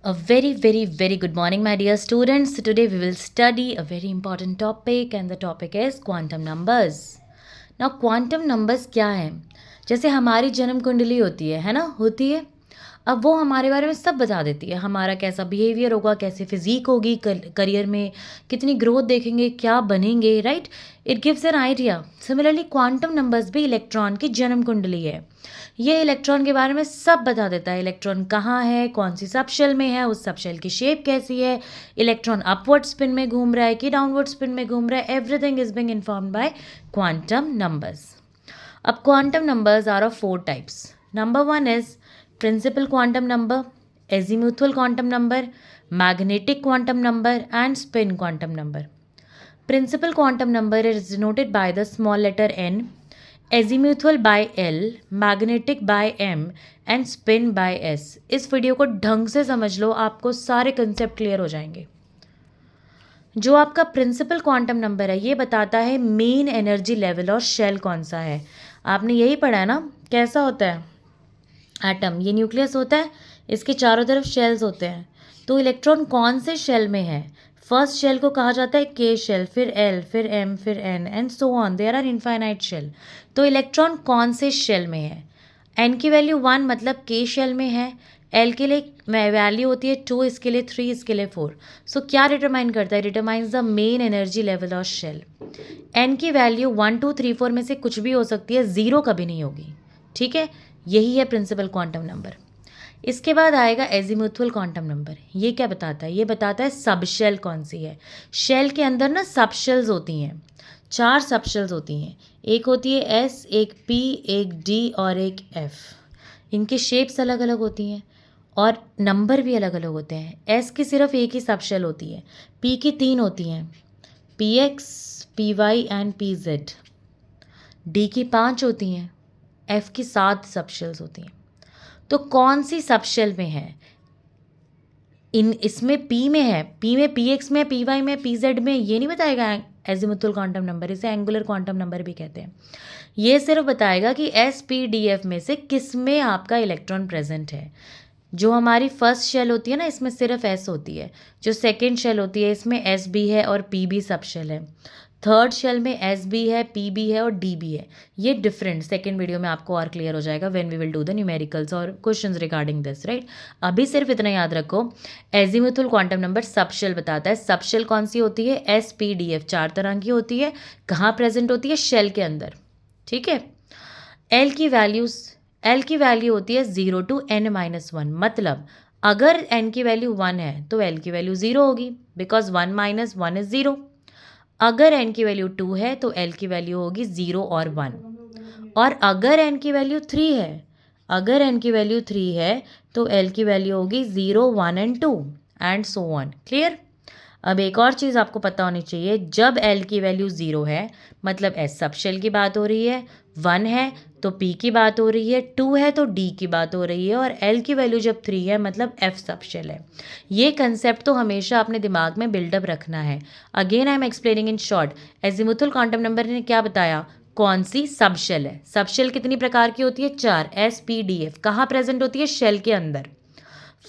A very good morning, my dear students. Today we will study a very important topic and the topic is quantum numbers. Now quantum numbers क्या है? जैसे हमारी जन्म कुंडली होती है ना, होती है। अब वो हमारे बारे में सब बता देती है, हमारा कैसा बिहेवियर होगा, कैसे फिजिक होगी, करियर में कितनी ग्रोथ देखेंगे, क्या बनेंगे, right. It gives an idea. Similarly quantum numbers भी इलेक्ट्रॉन की जन्म कुंडली है। ये इलेक्ट्रॉन के बारे में सब बता देता है। इलेक्ट्रॉन कहाँ है, कौन सी सबशेल में है, उस सबशेल की शेप कैसी है, इलेक्ट्रॉन अपवर्ड स्पिन में घूम रहा है कि डाउनवर्ड स्पिन में घूम रहा है। Everything is being informed by quantum numbers. अब quantum numbers are of 4 types. Number 1 is principal quantum number, azimuthal quantum number, magnetic quantum number and spin quantum number. Principal quantum number is denoted by the small letter n, azimuthal by L, magnetic by M and spin by S. इस video को ढंग से समझ लो, आपको सारे concept clear हो जाएंगे। जो आपका प्रिंसिपल क्वांटम नंबर है ये बताता है मेन एनर्जी लेवल और शेल कौन सा है। आपने यही पढ़ा है ना, कैसा होता है एटम। ये न्यूक्लियस होता है, इसके चारों तरफ शेल्स होते हैं। तो इलेक्ट्रॉन कौन से शेल में है, फर्स्ट शेल को कहा जाता है के शेल, फिर एल, फिर एम, फिर N and so on. There are infinite shell. तो इलेक्ट्रॉन कौन से शेल में है। एन की वैल्यू 1 मतलब के शेल में है, एल के लिए वैल्यू होती है 2, इसके लिए 3, इसके लिए 4। सो क्या डिटरमाइन करता है, determines the main energy level of shell. N की वैल्यू 1 2 3 4 में से कुछ भी हो सकती है, 0 कभी नहीं होगी, ठीक है। यही है प्रिंसिपल क्वांटम नंबर। इसके बाद आएगा एजीमुथल क्वांटम नंबर। ये क्या बताता है, ये बताता है सब शेल कौन सी है। शेल के अंदर ना सब शेल्स होती हैं, 4 सब शेल्स होती हैं। एक होती है एस, एक पी, एक डी और एक एफ। इनकी शेप्स अलग अलग होती हैं और नंबर भी अलग अलग होते हैं। एस की सिर्फ एक ही सब शेल होती है, पी की 3 होती हैं, P X, P Y and P Z. D की 5 होती हैं, एफ की 7 सबशेल्स होती हैं। तो कौन सी सबशेल में है, इसमें पी में है, पी में पी एक्स में, पी वाई में, पी जेड में, ये नहीं बताएगा एजीमुथल क्वांटम नंबर। इसे एंगुलर क्वांटम नंबर भी कहते हैं। ये सिर्फ बताएगा कि एस पी डी एफ में से किस में आपका इलेक्ट्रॉन प्रेजेंट है। जो हमारी फर्स्ट शेल होती है ना, इसमें सिर्फ एस होती है। जो सेकेंड शेल होती है इसमें एस भी है और पी भी सब शेल है। थर्ड शेल में एस भी है, पी भी है और डी भी है। ये डिफरेंट सेकेंड वीडियो में आपको और क्लियर हो जाएगा when we will do the numericals और क्वेश्चंस रिगार्डिंग दिस, राइट। अभी सिर्फ इतना याद रखो, azimuthal quantum number subshell बताता है। सब शेल कौन सी होती है, एस पी डी एफ, 4 तरह की होती है। कहाँ प्रेजेंट होती है, शेल के अंदर, ठीक है। एल की वैल्यू होती है 0 to n-1। मतलब अगर n की वैल्यू 1 है तो l की वैल्यू 0 होगी, बिकॉज 1 - 1 इज 0। अगर n की वैल्यू 2 है तो l की वैल्यू होगी 0 और 1। और अगर n की वैल्यू 3 है, तो l की वैल्यू होगी 0 1 and 2 and so on. Clear. अब एक और चीज़ आपको पता होनी चाहिए, जब L की वैल्यू 0 है मतलब S सब शेल की बात हो रही है, 1 है तो P की बात हो रही है, 2 है तो D की बात हो रही है, और L की वैल्यू जब 3 है मतलब F सब शेल है। ये कंसेप्ट तो हमेशा अपने दिमाग में बिल्डअप रखना है। Again I am explaining in short. Azimuthal quantum number ने क्या बताया, कौन सी सब शेल है। सब शेल कितनी प्रकार की होती है, 4, S P D F। कहाँ प्रेजेंट होती है, शेल के अंदर।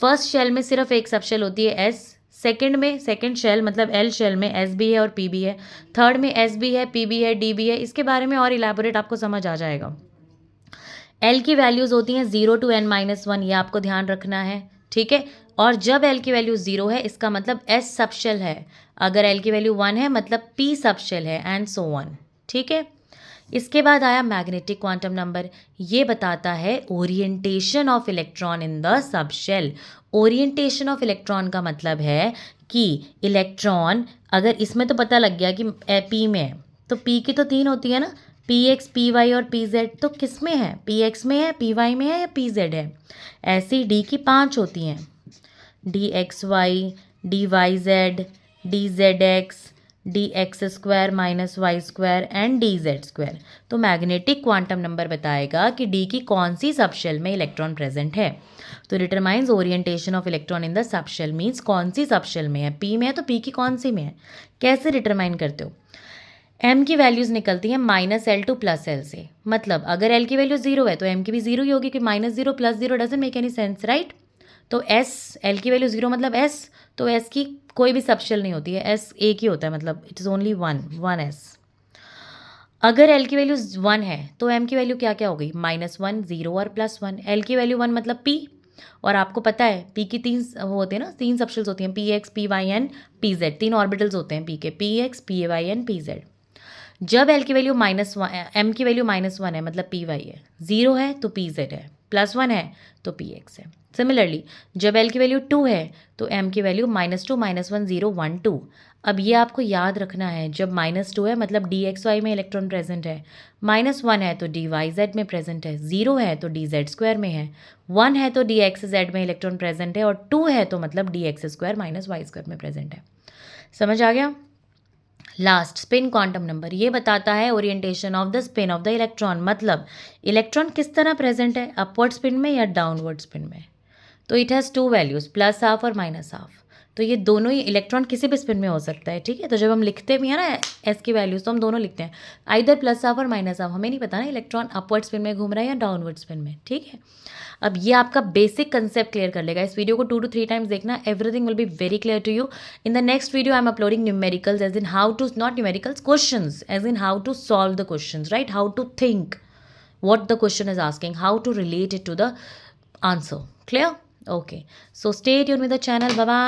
फर्स्ट शेल में सिर्फ एक सब शेल होती है एस, सेकंड शेल मतलब एल शेल में एस भी है और पी भी है, थर्ड में एस भी है, पी भी है, डी भी है। इसके बारे में और इलेबोरेट आपको समझ आ जाएगा। एल की वैल्यूज़ होती हैं 0 to n-1, ये आपको ध्यान रखना है, ठीक है। और जब एल की वैल्यू 0 है इसका मतलब एस सब शेल है, अगर एल की वैल्यू 1 है मतलब पी सब शेल है एंड सो ऑन, ठीक है। इसके बाद आया मैग्नेटिक क्वांटम नंबर। ये बताता है orientation of electron in the subshell. Orientation of electron का मतलब है कि इलेक्ट्रॉन अगर इसमें तो पता लग गया कि पी में है, तो पी की तो 3 होती है ना, पी एक्स, पी वाई और पी जेड। तो किस में है, पी एक्स में है, पी वाई में है या पी जेड है। ऐसी डी की 5 होती हैं, D X Y, D Y Z, D Z X, D X square minus Y square and D Z square. तो मैग्नेटिक क्वांटम नंबर बताएगा कि डी की कौन सी सबशेल में इलेक्ट्रॉन प्रेजेंट है। तो determines orientation of electron in the subshell, means कौन सी सबशेल में है। पी में है तो पी की कौन सी में है। कैसे डिटरमाइन करते हो, एम की वैल्यूज़ निकलती हैं -L to +L से। मतलब अगर एल की वैल्यू 0 है तो एम की भी 0 ही होगी कि -0 + 0 doesn't make any sense, right. तो एस, एल की वैल्यू 0 मतलब एस, तो एस की कोई भी सबशेल नहीं होती है, एस एक ही होता है, मतलब it is only one S. अगर एल की वैल्यू 1 है तो एम की वैल्यू क्या क्या हो गई, -1, 0 और +1। एल की वैल्यू 1 मतलब पी, और आपको पता है पी की 3 वो होते हैं ना, 3 सबशेल्स होती हैं, P X, P Y and, P Z, 3 orbitals होते हैं पी के, P X, P Y and, P Z. जब एल की वैल्यू -1, एम की वैल्यू -1 है मतलब पी वाई है, 0 है तो पी जेड है, +1 है तो पी एक्स है। सिमिलरली जब एल की वैल्यू 2 है तो एम की वैल्यू -2, -1, 0, 1, 2। अब ये आपको याद रखना है, जब -2 है मतलब डी एक्स वाई में इलेक्ट्रॉन प्रेजेंट है, -1 है तो डी वाई जेड में प्रेजेंट है, 0 है तो डी जेड स्क्वायर में है, 1 है तो डी एक्स जेड में इलेक्ट्रॉन प्रेजेंट है, और 2 है तो मतलब D X square minus Y square में प्रेजेंट है। समझ आ गया? लास्ट, स्पिन क्वांटम नंबर ये बताता है orientation of the spin off the electron, मतलब इलेक्ट्रॉन किस तरह प्रेजेंट है, अपवर्ड स्पिन में या डाउनवर्ड स्पिन में। तो इट हैज़ 2 वैल्यूज़, +हाफ और -हाफ। तो ये दोनों ही इलेक्ट्रॉन किसी भी स्पिन में हो सकता है, ठीक है। तो जब हम लिखते भी हैं ना एस की वैल्यूज़, तो हम दोनों लिखते हैं, आइदर +हाफ और -हाफ। हमें नहीं पता ना इलेक्ट्रॉन अपवर्ड स्पिन में घूम रहा है या डाउनवर्ड स्पिन में, ठीक है। अब ये आपका बेसिक कंसेप्ट क्लियर कर लेगा। इस वीडियो को 2 to 3 टाइम्स देखना, everything will be very clear to you. In the next video I am uploading numericals, as in how to, not numericals, questions, as in how to solve the questions, right, how to think what the question is asking, how to relate it to the answer. Clear? Okay. So stay tuned with the channel. Bye bye.